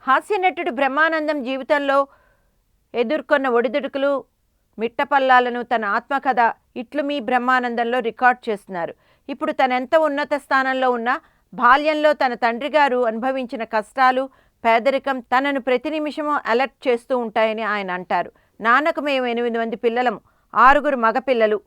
హాస్యనటుడు బ్రహ్మానందం జీవితంలో ఎదుర్కొన్న ఒడిదుడుకులు మిట్టపల్లాలను తన ఆత్మకథ ఇట్లు మీ బ్రహ్మానందంలో రికార్డ్ చేస్తున్నారు. ఇప్పుడు తనెంత ఉన్నత స్థానంలో ఉన్నా బాల్యంలో తన తండ్రి గారు అనుభవించిన కష్టాలు, పేదరికం తనను ప్రతి నిమిషము అలర్ట్ చేస్తూ ఉంటాయని ఆయన అంటారు. నాన్నకు మేము 8 మంది పిల్లలము, 6 మగపిల్లలు,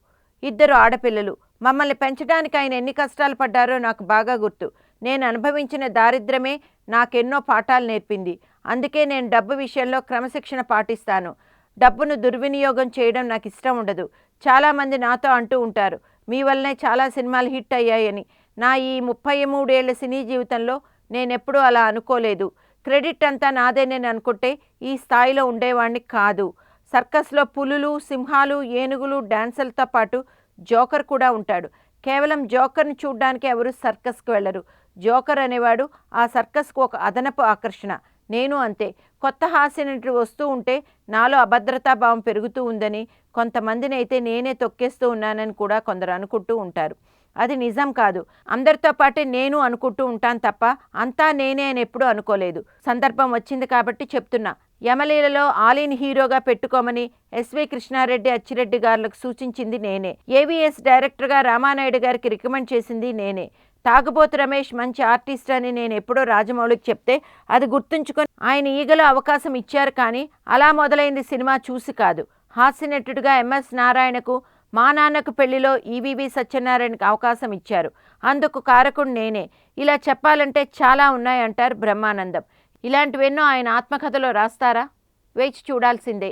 2 ఆడపిల్లలు. మమ్మల్ని పెంచడానికి ఆయన ఎన్ని కష్టాలు పడ్డారో నాకు బాగా గుర్తు. నేను అనుభవించిన దారిద్ర్యమే నాకెన్నో పాఠాలు నేర్పింది. అందుకే నేను డబ్బు విషయంలో క్రమశిక్షణ పాటిస్తాను. డబ్బును దుర్వినియోగం చేయడం నాకు ఇష్టం ఉండదు. చాలామంది నాతో అంటూ ఉంటారు, మీ వల్లనే చాలా సినిమాలు హిట్ అయ్యాయని. నా ఈ 33 ఏళ్ల సినీ జీవితంలో నేనెప్పుడూ అలా అనుకోలేదు. క్రెడిట్ అంతా నాదేనని అనుకుంటే ఈ స్థాయిలో ఉండేవాణ్ణి కాదు. సర్కస్లో పులులు, సింహాలు, ఏనుగులు, డాన్సులతో పాటు జోకర్ కూడా ఉంటాడు. కేవలం జోకర్ని చూడ్డానికి ఎవరు సర్కస్కు వెళ్ళరు. జోకర్ అనేవాడు ఆ సర్కస్కు ఒక అదనపు ఆకర్షణ. నేను అంతే. కొత్త హాస్యనటుడు వస్తూ ఉంటే నాలో అభద్రతాభావం పెరుగుతూ ఉందని, కొంతమందిని అయితే నేనే తొక్కేస్తూ ఉన్నానని కూడా కొందరు అనుకుంటూ ఉంటారు. అది నిజం కాదు. అందరితో పాటే నేను అనుకుంటూ ఉంటాను తప్ప అంతా నేనే అని ఎప్పుడూ అనుకోలేదు. సందర్భం వచ్చింది కాబట్టి చెప్తున్నా. యమలీలలో ఆలీని హీరోగా పెట్టుకోమని ఎస్వి కృష్ణారెడ్డి, అచ్చిరెడ్డి గారులకు సూచించింది నేనే. ఏవిఎస్ డైరెక్టర్గా రామానాయుడు గారికి రికమెండ్ చేసింది నేనే. తాగుబోతు రమేష్ మంచి ఆర్టిస్ట్ అని నేను ఎప్పుడో రాజమౌళికి చెప్తే అది గుర్తుంచుకొని ఆయన ఈగలో అవకాశం ఇచ్చారు. కానీ అలా మొదలైంది సినిమా చూసి కాదు. హాస్యనటుడిగా ఎంఎస్ నారాయణకు, మా నాన్నకు పెళ్లిలో ఈవీవి సత్యనారాయణకి అవకాశం ఇచ్చారు. అందుకు కారకుడు నేనే. ఇలా చెప్పాలంటే చాలా ఉన్నాయంటారు బ్రహ్మానందం. ఇలాంటివెన్నో ఆయన ఆత్మకథలో రాస్తారా? వేచి చూడాల్సిందే.